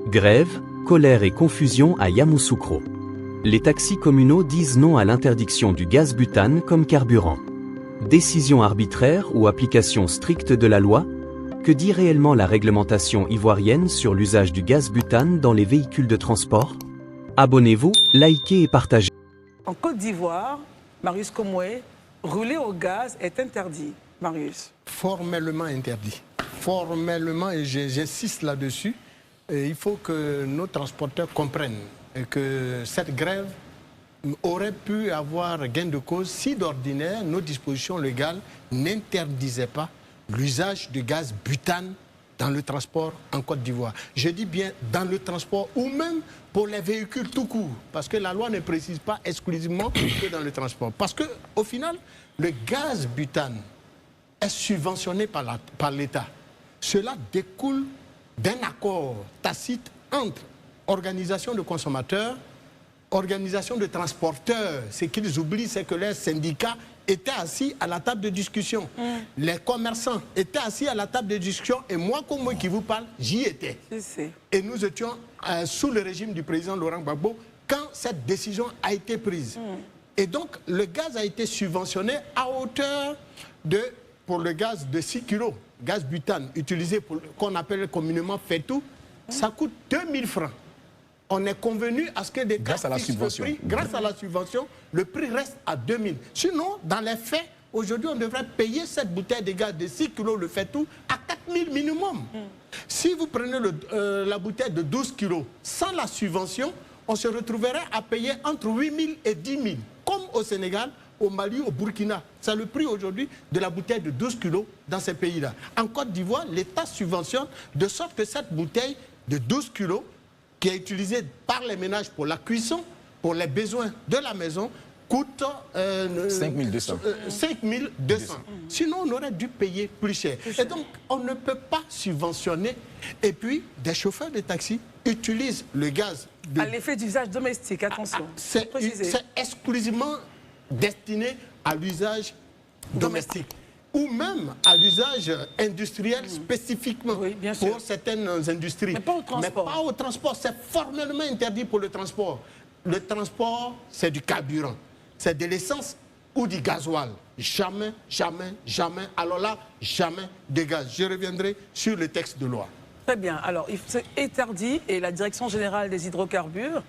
Grève, colère et confusion à Yamoussoukro. Les taxis communaux disent non à l'interdiction du gaz butane comme carburant. Décision arbitraire ou application stricte de la loi? Que dit réellement la réglementation ivoirienne sur l'usage du gaz butane dans les véhicules de transport? Abonnez-vous, likez et partagez. En Côte d'Ivoire, Marius Komoué, rouler au gaz est interdit. Marius. Formellement interdit. Formellement, et j'insiste là-dessus, il faut que nos transporteurs comprennent que cette grève aurait pu avoir gain de cause si d'ordinaire nos dispositions légales n'interdisaient pas l'usage de gaz butane dans le transport en Côte d'Ivoire. Je dis bien dans le transport ou même pour les véhicules tout court, parce que la loi ne précise pas exclusivement que dans le transport. Parce qu'au final, le gaz butane est subventionné par l'État. Cela découle d'un accord tacite entre organisations de consommateurs, organisations de transporteurs. Ce qu'ils oublient, c'est que les syndicats étaient assis à la table de discussion. Les commerçants étaient assis à la table de discussion. Et moi, comme moi qui vous parle, j'y étais. Et nous étions sous le régime du président Laurent Gbagbo quand cette décision a été prise. Et donc, le gaz a été subventionné à hauteur de, pour le gaz de 6 kilos, gaz butane, utilisé qu'on appelle communément FETU, ça coûte 2000 francs. On est convenu à ce que des grâce à la subvention. Grâce à la subvention, le prix reste à 2000. Sinon, dans les faits, aujourd'hui, on devrait payer cette bouteille de gaz de 6 kilos, le FETU, à 4000 minimum. Si vous prenez la bouteille de 12 kilos sans la subvention, on se retrouverait à payer entre 8000 et 10 000, comme au Sénégal, au Mali, au Burkina. C'est le prix aujourd'hui de la bouteille de 12 kilos dans ces pays-là. En Côte d'Ivoire, l'État subventionne de sorte que cette bouteille de 12 kilos, qui est utilisée par les ménages pour la cuisson, pour les besoins de la maison, coûte 5200. 5200. Sinon, on aurait dû payer plus cher. Et donc, on ne peut pas subventionner. Et puis, des chauffeurs de taxi utilisent le gaz. À l'effet d'usage domestique, attention. C'est exclusivement destiné à l'usage domestique ou même à l'usage industriel spécifiquement pour certaines industries. Mais pas au transport. Mais pas au transport. C'est formellement interdit pour le transport. Le transport, c'est du carburant. C'est de l'essence ou du gasoil. Jamais, jamais, jamais. Alors là, jamais de gaz. Je reviendrai sur le texte de loi. Très bien. Alors, c'est interdit et la Direction générale des hydrocarbures,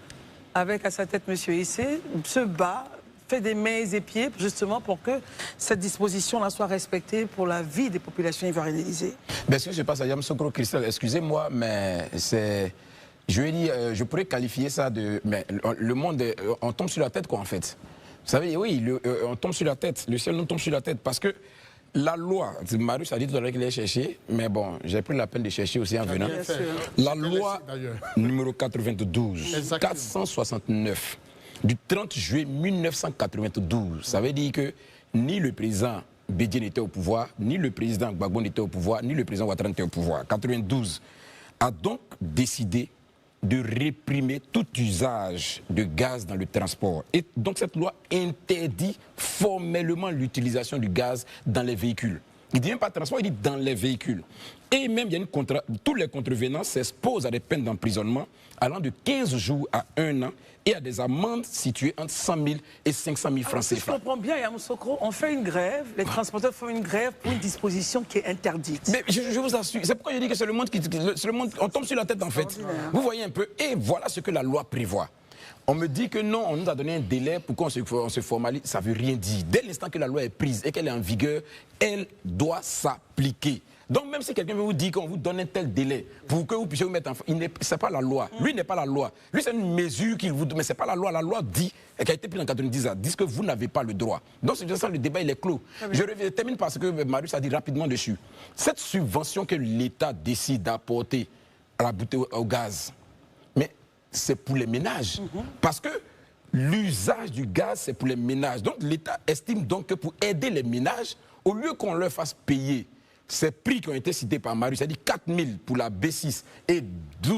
avec à sa tête M. Issé, se bat, fait des mains et pieds justement pour que cette disposition-là soit respectée pour la vie des populations ivoiriennes. Ben, ce que je passe à Yamoussoukro, Christelle, excusez-moi, mais c'est... Je pourrais qualifier ça de... Mais le monde, on tombe sur la tête, quoi, en fait. Vous savez, oui, on tombe sur la tête. Le ciel nous tombe sur la tête parce que la loi, Marius a dit tout à l'heure qu'il allait chercher, mais bon, j'ai pris la peine de chercher aussi en venant. La loi numéro 92, 469, du 30 juillet 1992, ça veut dire que ni le président Bédié n'était au pouvoir, ni le président Gbagbo n'était au pouvoir, ni le président Ouattara n'était au pouvoir. 92 a donc décidé de réprimer tout usage de gaz dans le transport. Et donc cette loi interdit formellement l'utilisation du gaz dans les véhicules. Il ne dit même pas transport, il dit dans les véhicules. Et même, tous les contrevenants s'exposent à des peines d'emprisonnement allant de 15 jours à 1 an et à des amendes situées entre 100 000 et 500 000 francs CFA. Si je comprends bien, Yamoussoukro, on fait une grève, les transporteurs font une grève pour une disposition qui est interdite. Mais je vous assure, c'est pourquoi je dis que c'est le monde on tombe sur la tête en fait. Vous voyez un peu, et voilà ce que la loi prévoit. On me dit que non, on nous a donné un délai pour qu'on se formalise. Ça ne veut rien dire. Dès l'instant que la loi est prise et qu'elle est en vigueur, elle doit s'appliquer. Donc même si quelqu'un vous dit qu'on vous donne un tel délai pour que vous puissiez vous mettre en... Ce n'est pas la loi. Lui n'est pas la loi. Lui c'est une mesure qu'il vous donne, mais ce n'est pas la loi. La loi dit, et qui a été prise en 90 ans, dit que vous n'avez pas le droit. Donc c'est ça, le débat il est clos. Je termine par ce que Marius a dit rapidement dessus. Cette subvention que l'État décide d'apporter à la bouteille au gaz, mais c'est pour les ménages. Parce que l'usage du gaz, c'est pour les ménages. Donc l'État estime donc que pour aider les ménages, au lieu qu'on leur fasse payer ces prix qui ont été cités par Marius, c'est-à-dire 4 000 pour la B6 et 10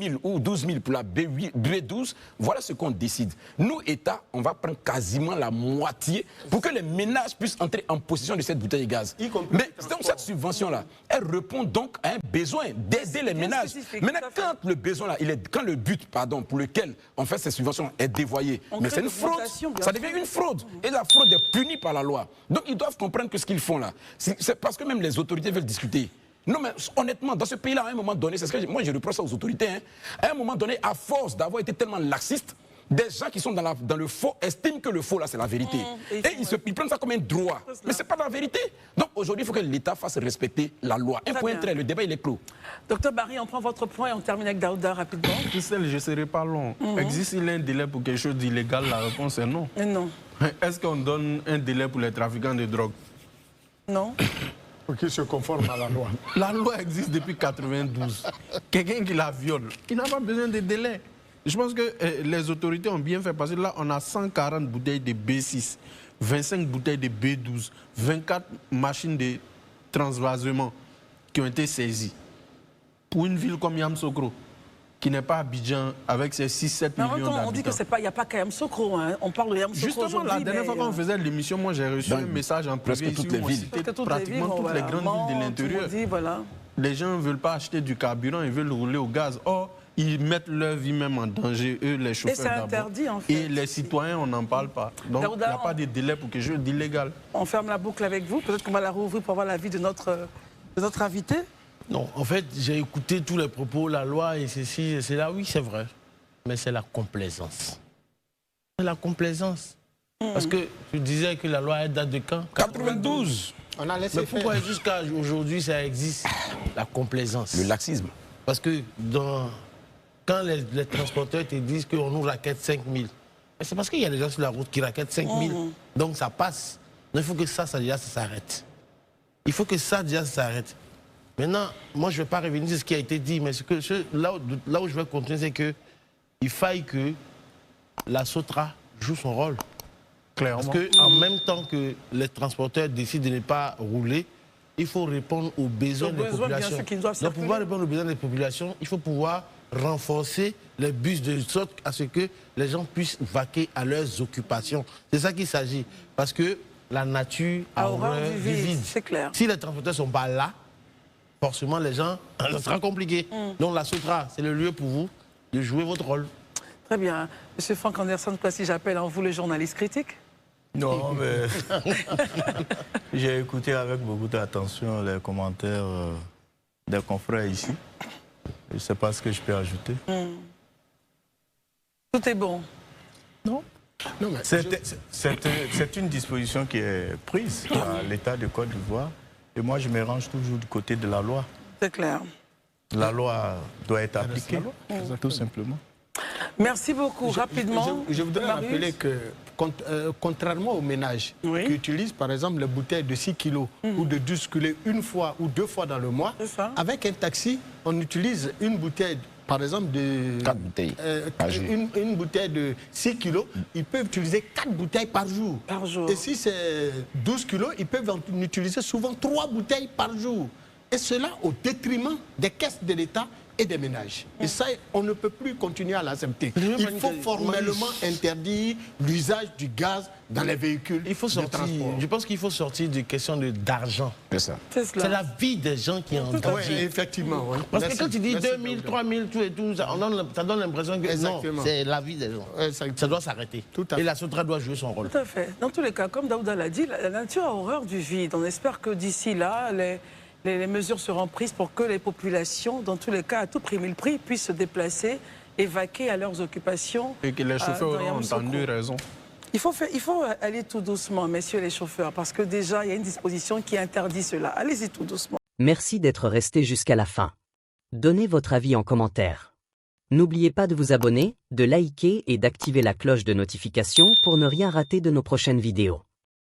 000 ou 12 000 pour la B12, voilà ce qu'on décide. Nous, État, on va prendre quasiment la moitié pour que les ménages puissent entrer en possession de cette bouteille de gaz. Mais donc, cette subvention-là, elle répond donc à un besoin d'aider les ménages. Maintenant, quand le besoin là, quand le but, pardon, pour lequel on fait ces subventions est dévoyé, mais c'est une fraude. Ça devient une fraude. Et la fraude est punie par la loi. Donc, ils doivent comprendre que ce qu'ils font là, c'est parce que même les autorités veulent discuter. Non, mais honnêtement, dans ce pays-là, à un moment donné, c'est ce que moi je reproche ça aux autorités, hein, à un moment donné, à force d'avoir été tellement laxistes, des gens qui sont dans le faux estiment que le faux, là, c'est la vérité. Et ils prennent ça comme un droit. Mais ce n'est pas la vérité. Donc aujourd'hui, il faut que l'État fasse respecter la loi. Un point très, le débat, il est clos. Docteur Barry, on prend votre point et on termine avec Daouda rapidement. Christelle, je ne serai pas long. Existe-t-il un délai pour quelque chose d'illégal? La réponse est non. Non. Est-ce qu'on donne un délai pour les trafiquants de drogue? Non. Pour qu'ils se conforment à la loi. La loi existe depuis 1992. Quelqu'un qui la viole, il n'a pas besoin de délai. Je pense que les autorités ont bien fait parce que là, on a 140 bouteilles de B6, 25 bouteilles de B12, 24 machines de transvasement qui ont été saisies. Pour une ville comme Yamoussoukro, qui n'est pas Abidjan avec ses 6-7 millions d'habitants. On dit qu'il n'y a pas qu'à Yamoussoukro, hein. On parle de Yamoussoukro. Justement, la dernière fois qu'on faisait l'émission, moi j'ai reçu un message en privé ici où on citait pratiquement toutes les grandes villes de l'intérieur. Voilà. Les gens ne veulent pas acheter du carburant, ils veulent rouler au gaz. Or, ils mettent leur vie même en danger, eux, les chauffeurs. Et c'est interdit, en fait. Et les citoyens, on n'en parle pas. Donc, il n'y a pas de délai pour quelque chose d'illégal. On ferme la boucle avec vous. Peut-être qu'on va la rouvrir pour avoir l'avis de notre invité. Non, en fait, j'ai écouté tous les propos, la loi et ceci et cela. Oui, c'est vrai. Mais c'est la complaisance. C'est la complaisance. Parce que tu disais que la loi elle date de quand? 92. On a laissé Mais pourquoi jusqu'à aujourd'hui ça existe? La complaisance. Le laxisme. Parce que quand les transporteurs te disent qu'on nous raquette 5 000, c'est parce qu'il y a des gens sur la route qui raquettent 5 000. Donc ça passe. Donc il faut que ça déjà, ça s'arrête. Il faut que ça déjà, ça s'arrête. Maintenant, moi je ne vais pas revenir sur ce qui a été dit, mais là où je vais continuer, c'est qu'il faille que la SOTRA joue son rôle. Clairement. Parce qu'en même temps que les transporteurs décident de ne pas rouler, il faut répondre aux besoins des populations. Donc, pour pouvoir répondre aux besoins des populations, il faut pouvoir renforcer les bus de sorte à ce que les gens puissent vaquer à leurs occupations. C'est ça qu'il s'agit. Parce que la nature a horreur du vide. C'est clair. Si les transporteurs ne sont pas là, forcément les gens, ça sera compliqué. Donc la SOTRA, c'est le lieu pour vous de jouer votre rôle. Très bien. Monsieur Franck Anderson, quoi si j'appelle en vous le journaliste critique? Non, mais j'ai écouté avec beaucoup d'attention les commentaires des confrères ici. Je ne sais pas ce que je peux ajouter. Tout est bon. Non. C'est une disposition qui est prise par l'État de Côte d'Ivoire. Et moi, je me range toujours du côté de la loi. C'est clair. La loi doit être appliquée, tout simplement. Merci beaucoup. Rapidement, Je voudrais Marius rappeler que, contrairement aux ménages qui utilisent par exemple les bouteilles de 6 kilos ou de 12 kilos une fois ou 2 fois dans le mois, avec un taxi, on utilise une bouteille, par exemple, de 4 bouteilles par jour. Une bouteille de 6 kilos, ils peuvent utiliser 4 bouteilles par jour. Et si c'est 12 kilos, ils peuvent en utiliser souvent 3 bouteilles par jour. Et cela au détriment des caisses de l'État et des ménages. Et ça, on ne peut plus continuer à l'accepter. Il faut formellement interdire l'usage du gaz dans les véhicules de transport. Je pense qu'il faut sortir des questions d'argent. C'est ça. C'est la vie des gens qui est en danger. Oui, effectivement. Oui. Parce que quand tu dis 2 000, 3 000, tout et tout, ça donne l'impression que non, c'est la vie des gens. Ça doit s'arrêter. Et la SOTRA doit jouer son rôle. Tout à fait. Dans tous les cas, comme Daouda l'a dit, la nature a horreur du vide. On espère que d'ici là, les mesures seront prises pour que les populations, dans tous les cas, à tout prix, mille prix, puissent se déplacer et vaquer à leurs occupations. Et que les chauffeurs auront entendu raison. Il faut aller tout doucement, messieurs les chauffeurs, parce que déjà, il y a une disposition qui interdit cela. Allez-y tout doucement. Merci d'être resté jusqu'à la fin. Donnez votre avis en commentaire. N'oubliez pas de vous abonner, de liker et d'activer la cloche de notification pour ne rien rater de nos prochaines vidéos.